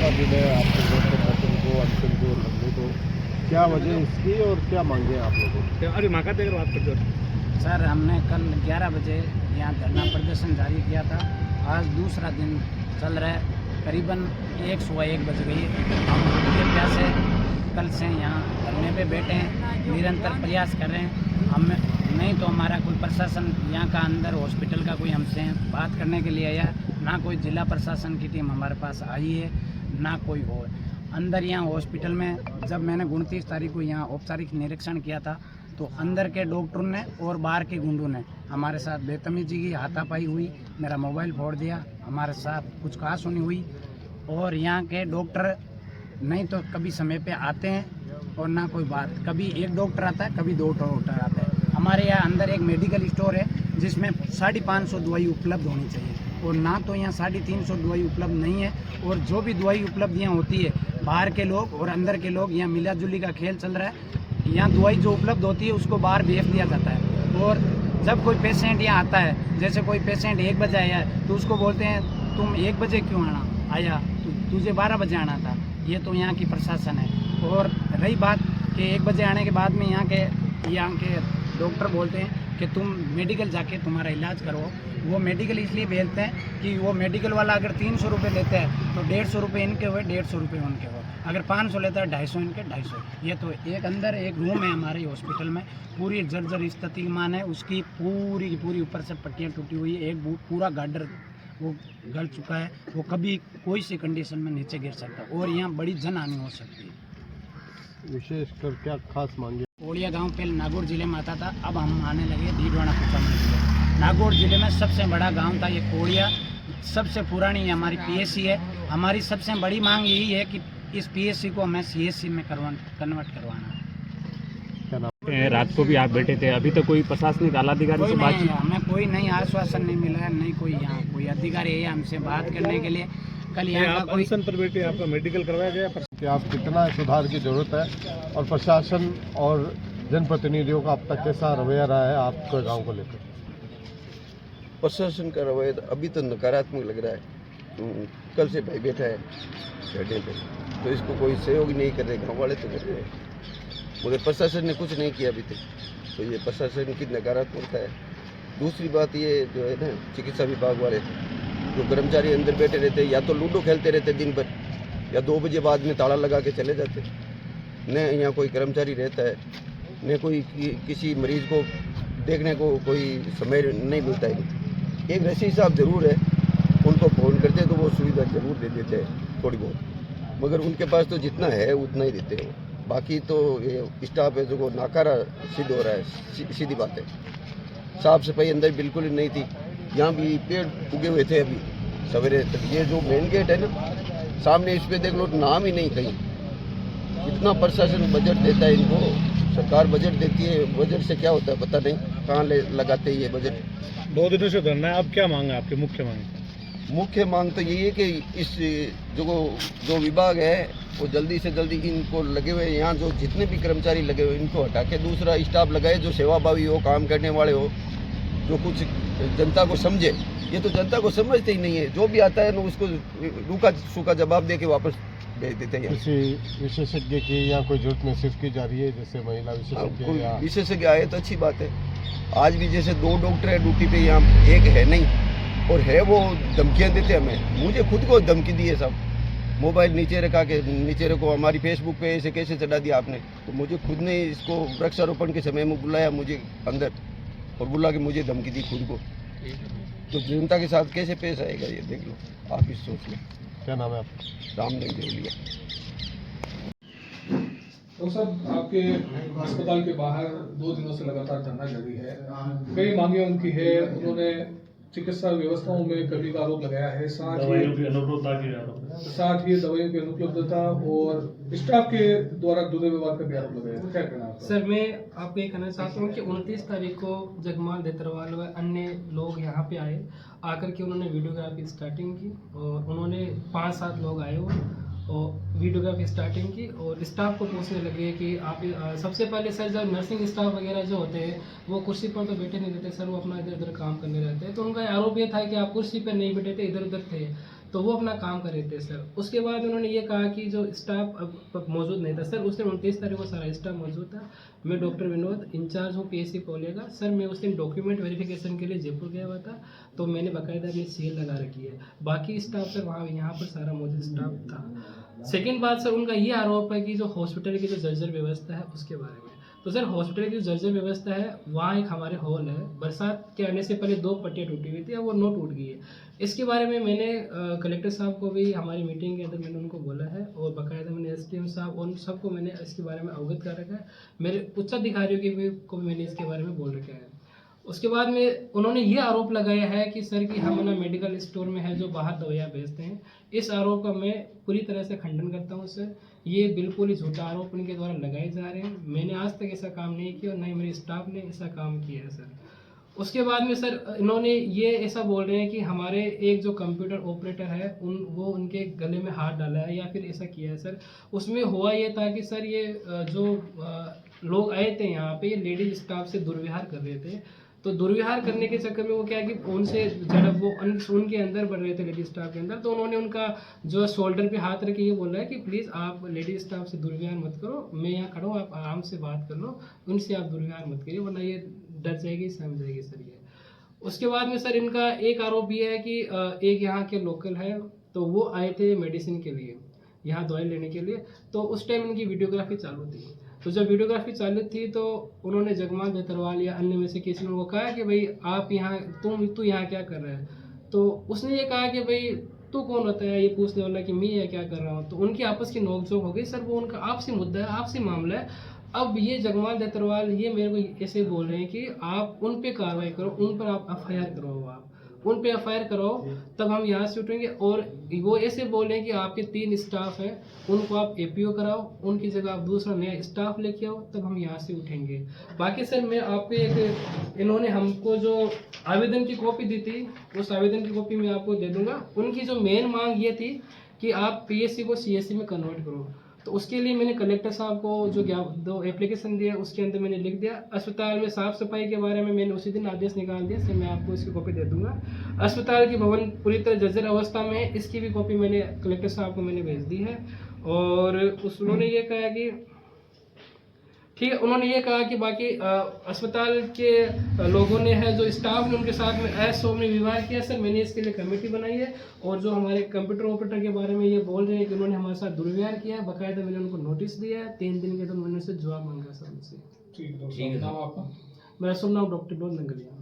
मौका मिले आपके दोस्तों बच्चों को अंतिम को लगने को, क्या वजह इसकी और क्या मांगे आप लोगों को? अरे माका देकर बात करते हो सर, हमने कल 11 बजे यहाँ धरना प्रदर्शन जारी किया था। आज दूसरा दिन चल रहा है, करीबन 1 बज गई। हम भूखे प्यासे कल से यहाँ धरने पे बैठे हैं, निरंतर प्रयास कर रहे हैं। हम नहीं तो हमारा कोई प्रशासन यहाँ का अंदर हॉस्पिटल का कोई हमसे बात करने के लिए आया, ना कोई जिला प्रशासन की टीम हमारे पास आई है, ना कोई और अंदर यहाँ हॉस्पिटल में। जब मैंने 29 तारीख को यहाँ औपचारिक निरीक्षण किया था तो अंदर के डॉक्टरों ने और बाहर के गुंडों ने हमारे साथ बेतमीजी की, हाथापाई हुई, मेरा मोबाइल फोड़ दिया, हमारे साथ कुछ कहासुनी हुई। और यहाँ के डॉक्टर नहीं तो कभी समय पे आते हैं और ना कोई बात, कभी एक डॉक्टर आता है, कभी 2 डॉक्टर आते हैं। हमारे यहाँ अंदर एक मेडिकल स्टोर है जिसमें 550 दवाई उपलब्ध होनी चाहिए और ना तो यहाँ 350 दवाई उपलब्ध नहीं है। और जो भी दवाई उपलब्ध यहाँ होती है, बाहर के लोग और अंदर के लोग, यहाँ मिलाजुली का खेल चल रहा है। यहाँ दवाई जो उपलब्ध होती है उसको बाहर भेज दिया जाता है। और जब कोई पेशेंट यहाँ आता है, जैसे कोई पेशेंट 1 बजे आया है तो उसको बोलते हैं तुम 1 बजे क्यों आया, तुझे 12 बजे आना था। ये तो यहाँ की प्रशासन है। और रही बात कि 1 बजे आने के बाद में यहाँ के डॉक्टर बोलते हैं कि तुम मेडिकल जाके तुम्हारा इलाज करो। वो मेडिकल इसलिए भेजते हैं कि वो मेडिकल वाला अगर 300 रुपये लेते हैं तो 150 रुपये इनके हुए, 150 रुपये उनके हुए। अगर 500 लेता है 250 इनके, 250। ये तो एक अंदर एक रूम है हमारे हॉस्पिटल में, पूरी जर्जर स्थिति मान है उसकी, पूरी की पूरी ऊपर से पट्टियाँ टूटी हुई है। एक पूरा गार्डर वो गल चुका है, वो कभी कोई सी कंडीशन में नीचे गिर सकता है और यहाँ बड़ी जन हानि हो सकती है। विशेषकर क्या खास मांगे? कोड़िया गांव पहले नागौर जिले में आता था, अब हम आने लगे डीडवाना कुचा। नागौर जिले में सबसे बड़ा गांव था ये कोड़िया, सबसे पुरानी हमारी पीएससी है। हमारी सबसे बड़ी मांग यही है कि इस पीएससी को हमें सीएससी में कन्वर्ट करवाना है। रात को भी आप बैठे थे, अभी तक कोई प्रशासनिक आला अधिकारी से बातचीत? हमें कोई नहीं आश्वासन नहीं मिला है, नहीं कोई यहाँ कोई अधिकारी है हमसे बात करने के लिए। कल यहाँ आप अनशन पर बैठे, आपका मेडिकल करवाया गया? कि आप कितना सुधार की जरूरत है और प्रशासन और जनप्रतिनिधियों का अब तक कैसा रवैया रहा है आपके गांव को लेकर? प्रशासन का रवैया अभी तो नकारात्मक लग रहा है। कल से भाई बैठा है धरने पे, तो इसको कोई सहयोग नहीं कर रहे, गाँव वाले तो कर रहे हैं, मगर प्रशासन ने कुछ नहीं किया अभी तक। तो ये प्रशासन की नकारात्मकता है। दूसरी बात ये जो है ना, चिकित्सा विभाग वाले जो कर्मचारी अंदर बैठे रहते हैं, या तो लूडो खेलते रहते दिन भर, या 2 बजे बाद में ताला लगा के चले जाते। न यहाँ कोई कर्मचारी रहता है, न कोई किसी मरीज को देखने को कोई समय नहीं मिलता है। एक रसीद साहब जरूर है, उनको फ़ोन करते तो वो सुविधा जरूर दे देते हैं थोड़ी बहुत, मगर उनके पास तो जितना है उतना ही देते हैं। बाकी तो ये स्टाफ है जो नाकारा सिद्ध हो रहा है, सीधी बात है। साफ सफाई अंदर बिल्कुल नहीं थी, यहाँ भी पेड़ उगे हुए थे अभी सवेरे तक। ये जो मेन गेट है ना सामने, इस पे देख लो नाम ही नहीं कहीं। इतना प्रशासन बजट देता है इनको, सरकार बजट देती है, बजट से क्या होता है पता नहीं, कहाँ लगाते हैं ये बजट। 2 दिनों से धरना है, अब क्या मांग है आपकी? मुख्य मांग तो यही है कि इस जो विभाग है वो जल्दी से जल्दी इनको लगे हुए, यहाँ जो जितने भी कर्मचारी लगे हुए इनको हटा के दूसरा स्टाफ लगाए जो सेवाभावी हो, काम करने वाले हो, जो कुछ जनता को समझे। ये तो जनता को समझते ही नहीं है, जो भी आता है ना उसको रूखा सूखा जवाब दे के वापस भेज देते हैं। किसी विशेषज्ञ की या कोई जरूरत महसूस की जा रही है, जैसे महिला विशेषज्ञ आए तो अच्छी बात है। आज भी जैसे 2 डॉक्टर है ड्यूटी पे, यहाँ एक है नहीं, और है वो धमकियाँ देते हमें। मुझे खुद को धमकी दी है सब, मोबाइल नीचे रखो, हमारी फेसबुक पे ऐसे कैसे चढ़ा दिया आपने। तो मुझे खुद ने इसको वृक्षारोपण के समय में बुलाया मुझे अंदर, और बुला के मुझे धमकी दी खुद को। तो जनता के साथ कैसे पेश आएगा ये देख लो, आप इस सोच लो। क्या नाम है आपका? रामदेव देवलिया। तो सर, आपके अस्पताल के बाहर 2 दिनों से लगातार धरना जारी है। कई मांगे उनकी है, उन्होंने चिकित्सा व्यवस्थाओं में कमी का आरोप लगाया है, साथ ही दवाइयों की अनुपलब्धता और स्टाफ के द्वारा दुर्व्यवहार का भी आरोप लगाया है। क्या कहना है सर? मैं आपको ये कहना चाहता हूँ कि 29 तारीख को जगमाल देतरवाल व अन्य लोग यहाँ पे आए, आकर के उन्होंने वीडियोग्राफी स्टार्टिंग की और उन्होंने 5-7 लोग आए और वीडियोग्राफी स्टार्टिंग की और स्टाफ को पूछने लगे कि आप सबसे पहले सर जब नर्सिंग स्टाफ वगैरह जो होते हैं वो कुर्सी पर तो बैठे नहीं रहते सर, वो अपना इधर उधर काम करने रहते हैं। तो उनका आरोप ये था कि आप कुर्सी पर नहीं बैठे थे, इधर उधर थे। तो वो अपना काम कर रहे थे सर। उसके बाद उन्होंने ये कहा कि जो स्टाफ अब मौजूद नहीं था सर, उस दिन 29 तारीख को सारा स्टाफ मौजूद था। मैं डॉक्टर विनोद इंचार्ज हूँ PSC कोलेगा सर। मैं उस दिन डॉक्यूमेंट वेरिफिकेशन के लिए जयपुर गया हुआ था, तो मैंने बाकायदा अपनी सील लगा रखी है। बाकी स्टाफ सर वहाँ यहाँ पर सारा मौजूद स्टाफ था। सेकेंड बात सर, उनका ये आरोप है कि जो हॉस्पिटल की जो जर्जर व्यवस्था है उसके बारे में। तो सर हॉस्पिटल की जो जर्जर व्यवस्था है, वहाँ एक हमारे हॉल है, बरसात के आने से पहले 2 पट्टियाँ टूटी हुई थी और वो नो टूट गई है। इसके बारे में मैंने कलेक्टर साहब को भी हमारी मीटिंग के अंदर मैंने उनको बोला है, और बाकायदा मैंने SDM साहब उन सबको मैंने इसके बारे में अवगत कर रखा है। मेरे उच्च अधिकारियों को भी मैंने इसके बारे में बोल रखा है। उसके बाद में उन्होंने ये आरोप लगाया है कि सर कि हम ना मेडिकल स्टोर में है जो बाहर दवाइयाँ बेचते हैं। इस आरोप का मैं पूरी तरह से खंडन करता हूँ सर। ये बिल्कुल ही झूठा आरोप इनके द्वारा लगाए जा रहे हैं। मैंने आज तक ऐसा काम नहीं किया और न ही मेरे स्टाफ ने ऐसा काम किया है सर। उसके बाद में सर इन्होंने ये ऐसा बोल रहे हैं कि हमारे एक जो कंप्यूटर ऑपरेटर है वो उनके गले में हाथ डाला है या फिर ऐसा किया है सर। उसमें हुआ ये था कि सर ये जो लोग आए थे यहाँ पे, ये लेडीज स्टाफ से दुर्व्यवहार कर रहे थे। तो दुर्व्यवहार करने के चक्कर में वो क्या है कि उनसे झड़प वो उनके अंदर बढ़ रहे थे लेडी स्टाफ के अंदर। तो उन्होंने उनका जो शोल्डर पे हाथ रख के ये बोला है कि प्लीज़ आप लेडी स्टाफ से दुर्व्यवहार मत करो, मैं यहाँ खड़ा हूँ, आप आराम से बात कर लो, उनसे आप दुर्व्यवहार मत करिए वरना ये डर जाएगी, समझ जाएगी सर ये। उसके बाद में सर इनका एक आरोप ये है कि एक यहाँ के लोकल है, तो वो आए थे मेडिसिन के लिए, यहाँ दवाई लेने के लिए। तो उस टाइम इनकी वीडियोग्राफी चालू थी। तो जब वीडियोग्राफी चालू थी तो उन्होंने जगमाल बेतरवाल या अन्य में से किसी ने उनको कहा कि भाई आप यहाँ तू यहाँ क्या कर रहा है। तो उसने ये कहा कि भाई तू कौन होता है ये पूछने वाला कि मैं ये क्या कर रहा हूँ। तो उनकी आपस की नोकझोंक हो गई सर। वो उनका आपसी मुद्दा है, आपसी मामला है। अब ये जगमाल बेतरवाल ये मेरे को ऐसे बोल रहे हैं कि आप उन पे कार्रवाई करो, उन पर आप FIR कराओ, आप उन पे FIR कराओ, तब हम यहाँ से उठेंगे। और वो ऐसे बोले कि आपके 3 स्टाफ हैं, उनको आप APO कराओ, उनकी जगह आप दूसरा नया स्टाफ लेके आओ, तब हम यहाँ से उठेंगे। बाकी सर मैं आपको एक, इन्होंने हमको जो आवेदन की कॉपी दी थी, उस आवेदन की कॉपी मैं आपको दे दूंगा। उनकी जो मेन मांग ये थी कि आप PSC को CSC में कन्वर्ट करो। तो उसके लिए मैंने कलेक्टर साहब को जो एप्लीकेशन दिया उसके अंदर मैंने लिख दिया। अस्पताल में साफ सफाई के बारे में मैंने उसी दिन आदेश निकाल दिया सर, मैं आपको इसकी कॉपी दे दूंगा। अस्पताल की भवन पूरी तरह जर्जर अवस्था में है, इसकी भी कॉपी मैंने कलेक्टर साहब को मैंने भेज दी है। और उन्होंने ये कहा कि ठीक है, उन्होंने ये कहा कि बाकी अस्पताल के लोगों ने है जो स्टाफ ने उनके साथ में अशोभनीय व्यवहार किया सर। मैंने इसके लिए कमेटी बनाई है। और जो हमारे कंप्यूटर ऑपरेटर के बारे में ये बोल रहे हैं कि उन्होंने हमारे साथ दुर्व्यवहार किया है, बाकायदा मैंने उनको नोटिस दिया है। 3 दिन के अंदर मैंने उनसे जवाब मांगा सर उनसे। ठीक है, नाम आपका? मेरा शुभ नाम डॉक्टर विनोद नंगलिया।